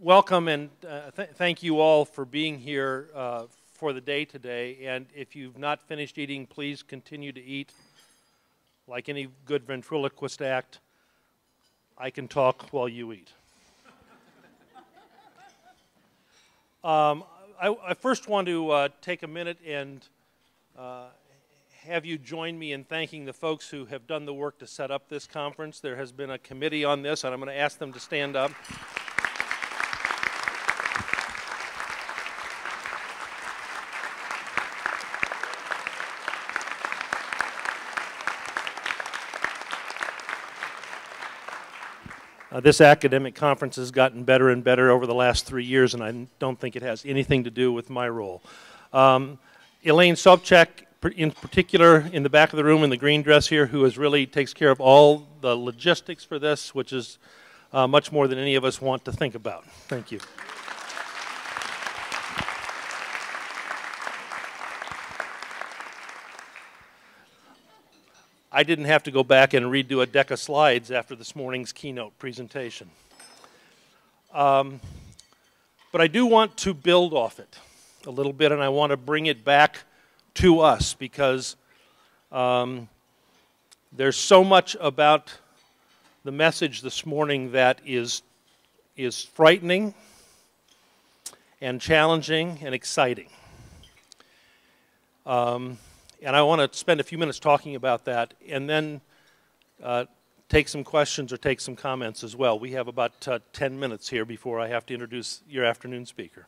welcome and thank you all for being here for the day today. And if you've not finished eating, please continue to eat. Like any good ventriloquist act, I can talk while you eat. I first want to take a minute and have you join me in thanking the folks who have done the work to set up this conference. There has been a committee on this, and I'm going to ask them to stand up. This academic conference has gotten better and better over the last 3 years, and I don't think it has anything to do with my role. Elaine Sobchak, in particular, in the back of the room in the green dress here, who really takes care of all the logistics for this, which is much more than any of us want to think about. Thank you. I didn't have to go back and redo a deck of slides after this morning's keynote presentation. But I do want to build off it a little bit, and I want to bring it back to us because there's so much about the message this morning that is frightening and challenging and exciting. And I want to spend a few minutes talking about that and then take some questions or take some comments as well. We have about 10 minutes here before I have to introduce your afternoon speaker.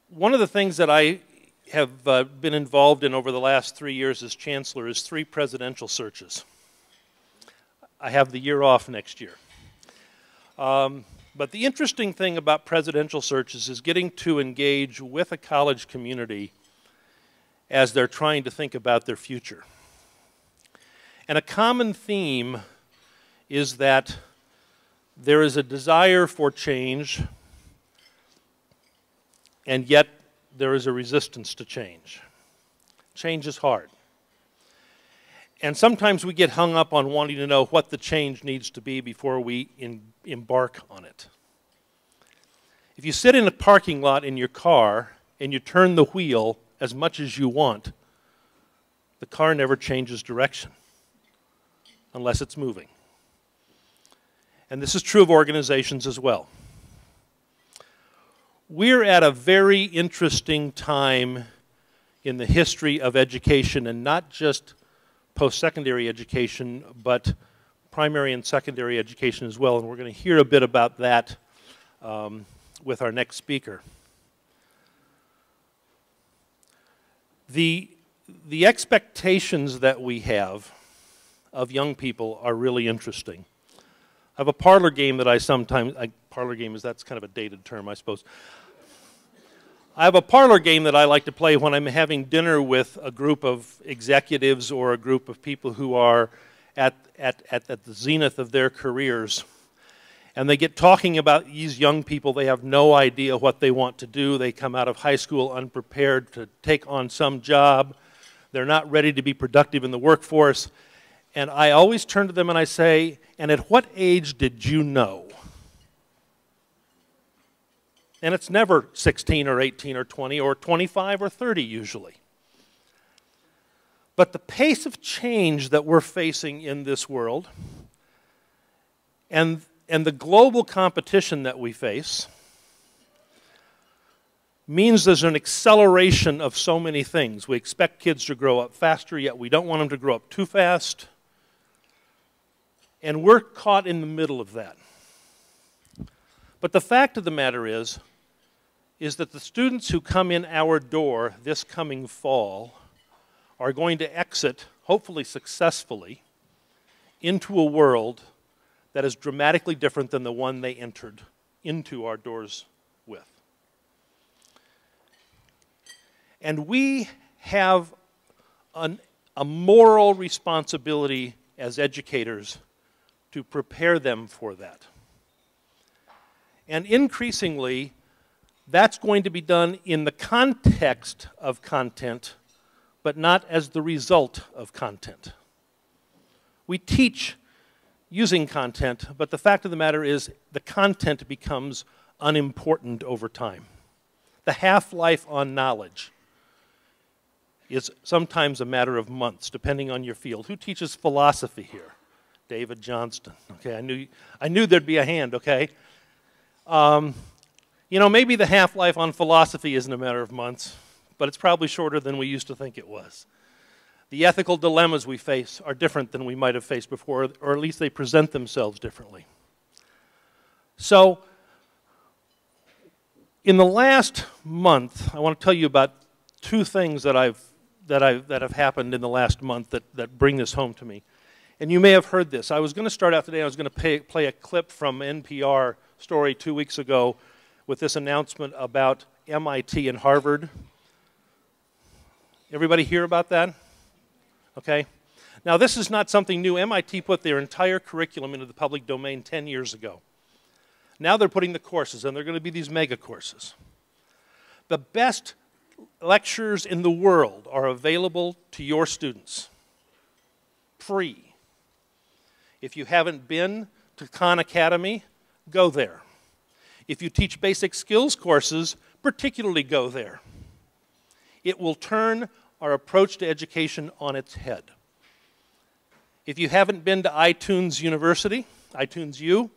One of the things that I have been involved in over the last 3 years as Chancellor is 3 presidential searches. I have the year off next year. But the interesting thing about presidential searches is getting to engage with a college community as they're trying to think about their future. And a common theme is that there is a desire for change, and yet there is a resistance to change. Change is hard. And sometimes we get hung up on wanting to know what the change needs to be before we embark on it. If you sit in a parking lot in your car and you turn the wheel as much as you want, the car never changes direction unless it's moving. And this is true of organizations as well. We're at a very interesting time in the history of education, and not just post-secondary education, but primary and secondary education as well, and we're going to hear a bit about that with our next speaker. The expectations that we have of young people are really interesting. I have a parlor game that I sometimes, parlor game that's kind of a dated term, I suppose. I have a parlor game that I like to play when I'm having dinner with a group of executives or a group of people who are at the zenith of their careers. And they get talking about these young people. They have no idea what they want to do. They come out of high school unprepared to take on some job. They're not ready to be productive in the workforce. And I always turn to them and I say, and at what age did you know? And it's never 16 or 18 or 20 or 25 or 30 usually. But the pace of change that we're facing in this world and the global competition that we face means there's an acceleration of so many things. We expect kids to grow up faster, yet we don't want them to grow up too fast. And we're caught in the middle of that. But the fact of the matter is that the students who come in our door this coming fall are going to exit, hopefully successfully, into a world that is dramatically different than the one they entered into our doors with. And we have a moral responsibility as educators to prepare them for that. And increasingly, that's going to be done in the context of content, but not as the result of content. We teach using content, but the fact of the matter is the content becomes unimportant over time. The half-life on knowledge is sometimes a matter of months, depending on your field. Who teaches philosophy here? David Johnston. Okay, I knew there'd be a hand, okay? You know, maybe the half-life on philosophy isn't a matter of months, but it's probably shorter than we used to think it was. The ethical dilemmas we face are different than we might have faced before, or at least they present themselves differently. So, in the last month, I want to tell you about two things that have happened in the last month that bring this home to me. And you may have heard this. I was going to start out today, I was going to play a clip from NPR story 2 weeks ago with this announcement about MIT and Harvard. Everybody hear about that? Okay. Now, this is not something new. MIT put their entire curriculum into the public domain 10 years ago. Now they're putting the courses, and they're going to be these mega courses. The best lectures in the world are available to your students, free. If you haven't been to Khan Academy, go there. If you teach basic skills courses, particularly go there. It will turn our approach to education on its head. If you haven't been to iTunes University, iTunes U,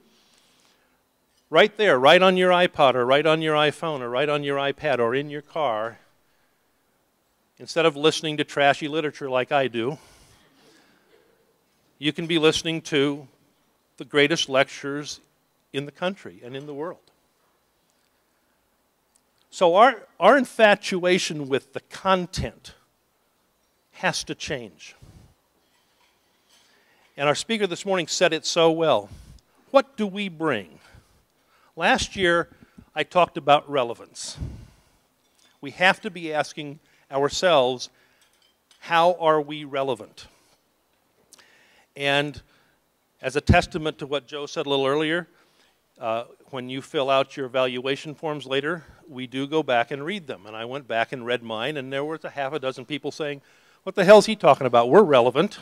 right there, right on your iPod, or right on your iPhone, or right on your iPad, or in your car, instead of listening to trashy literature like I do, you can be listening to the greatest lectures in the country and in the world. So our infatuation with the content has to change. And our speaker this morning said it so well. What do we bring? Last year, I talked about relevance. We have to be asking ourselves, how are we relevant? And as a testament to what Joe said a little earlier, when you fill out your evaluation forms later, we do go back and read them. And I went back and read mine, and there was a half a dozen people saying, what the hell's he talking about? We're relevant.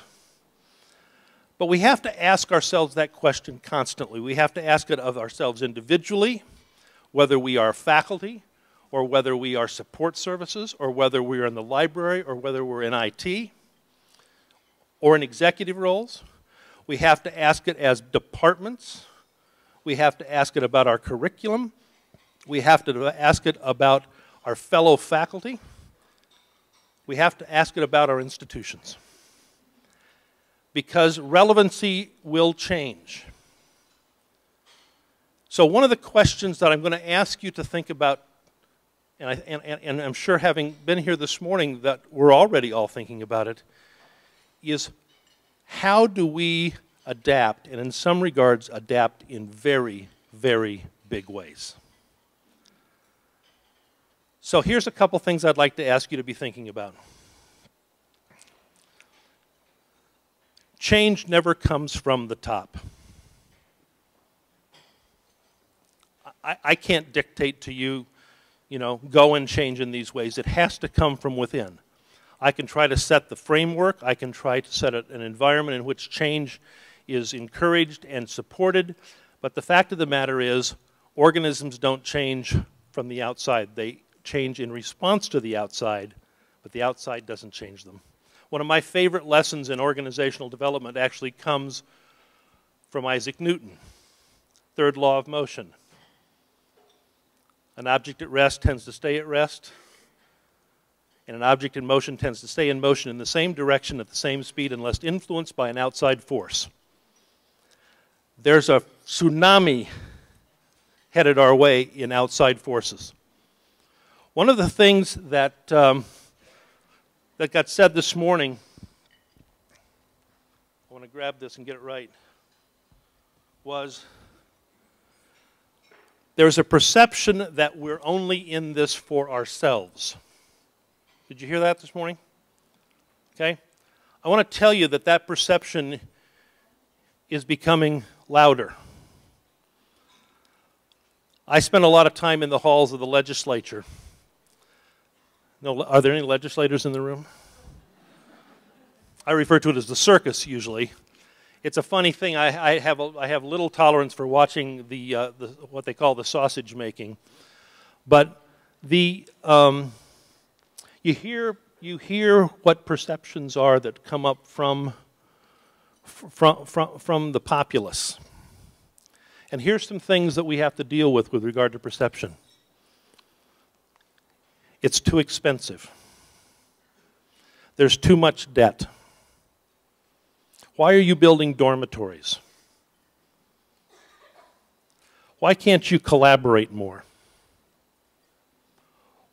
But we have to ask ourselves that question constantly. We have to ask it of ourselves individually, whether we are faculty, or whether we are support services, or whether we're in the library, or whether we're in IT, or in executive roles. We have to ask it as departments. We have to ask it about our curriculum. We have to ask it about our fellow faculty. We have to ask it about our institutions. Because relevancy will change. So one of the questions that I'm going to ask you to think about, and I'm sure having been here this morning that we're already all thinking about it, is how do we adapt, and in some regards adapt in very, very big ways. So here's a couple things I'd like to ask you to be thinking about. Change never comes from the top. I can't dictate to you, go and change in these ways. It has to come from within. I can try to set the framework. I can try to set an environment in which change is encouraged and supported. But the fact of the matter is, organisms don't change from the outside. They change in response to the outside, but the outside doesn't change them. One of my favorite lessons in organizational development actually comes from Isaac Newton. Third law of motion. An object at rest tends to stay at rest, and an object in motion tends to stay in motion in the same direction at the same speed unless influenced by an outside force. There's a tsunami headed our way in outside forces. One of the things that got said this morning, I want to grab this and get it right, was there's a perception that we're only in this for ourselves. Did you hear that this morning? Okay. I want to tell you that that perception is becoming louder. I spent a lot of time in the halls of the legislature. No, are there any legislators in the room? I refer to it as the circus usually. It's a funny thing. I have little tolerance for watching what they call the sausage making, but you hear what perceptions are that come up from the populace. And here's some things that we have to deal with regard to perception. It's too expensive. There's too much debt. Why are you building dormitories? Why can't you collaborate more?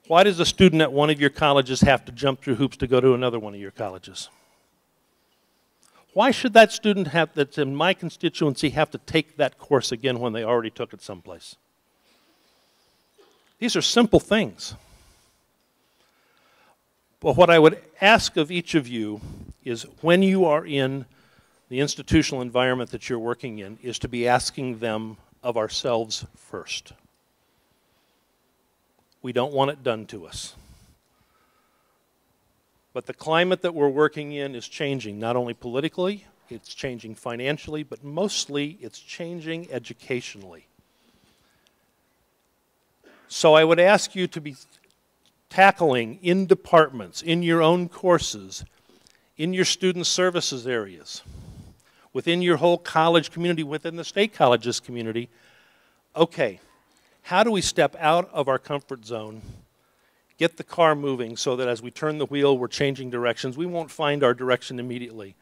Why does a student at one of your colleges have to jump through hoops to go to another one of your colleges? Why should that student that's in my constituency have to take that course again when they already took it someplace? These are simple things. But what I would ask of each of you is, when you are in the institutional environment that you're working in, is to be asking them of ourselves first. We don't want it done to us. But the climate that we're working in is changing, not only politically, it's changing financially, but mostly it's changing educationally. So I would ask you to be tackling in departments, in your own courses, in your student services areas, within your whole college community, within the state colleges community, okay, how do we step out of our comfort zone, get the car moving so that as we turn the wheel, we're changing directions. We won't find our direction immediately.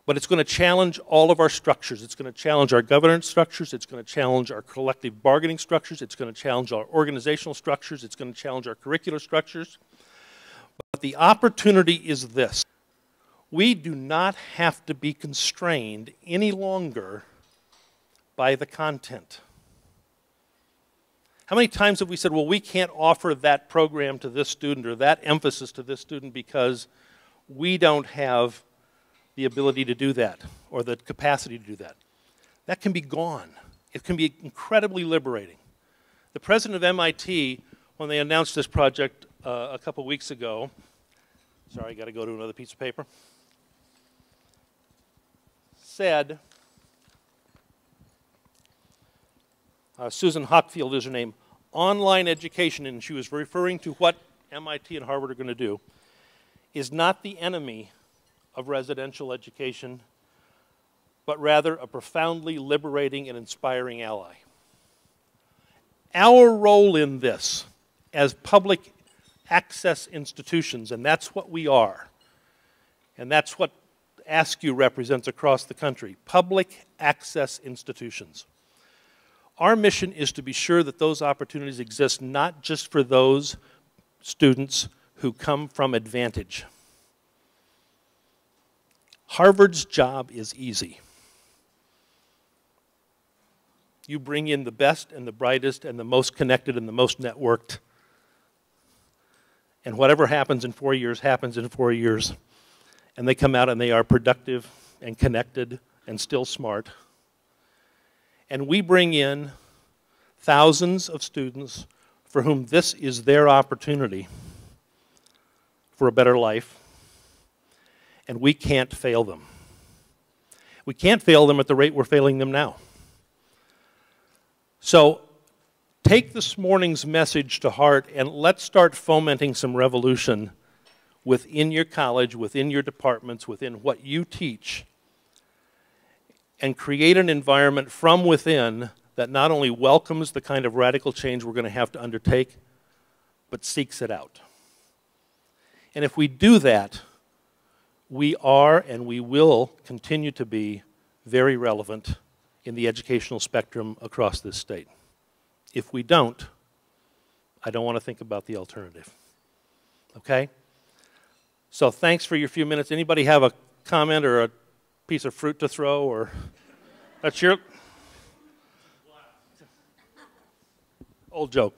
But it's going to challenge all of our structures. It's going to challenge our governance structures. It's going to challenge our collective bargaining structures. It's going to challenge our organizational structures. It's going to challenge our curricular structures. But the opportunity is this. We do not have to be constrained any longer by the content. How many times have we said, well, we can't offer that program to this student or that emphasis to this student because we don't have the ability to do that or the capacity to do that? That can be gone. It can be incredibly liberating. The president of MIT, when they announced this project a couple weeks ago, sorry, I got to go to another piece of paper, said, Susan Hockfield is her name, online education, and she was referring to what MIT and Harvard are going to do, is not the enemy of residential education, but rather a profoundly liberating and inspiring ally. Our role in this as public access institutions, and that's what we are, and that's what ASCU represents across the country, public access institutions. Our mission is to be sure that those opportunities exist not just for those students who come from advantage. Harvard's job is easy. You bring in the best and the brightest and the most connected and the most networked, and whatever happens in 4 years happens in 4 years, and they come out and they are productive and connected and still smart. And we bring in thousands of students for whom this is their opportunity for a better life, and we can't fail them. We can't fail them at the rate we're failing them now. So take this morning's message to heart and let's start fomenting some revolution within your college, within your departments, within what you teach, and create an environment from within that not only welcomes the kind of radical change we're going to have to undertake, but seeks it out. And if we do that, we are and we will continue to be very relevant in the educational spectrum across this state. If we don't, I don't want to think about the alternative. Okay? So thanks for your few minutes. Anybody have a comment or a piece of fruit to throw, or that's your old joke.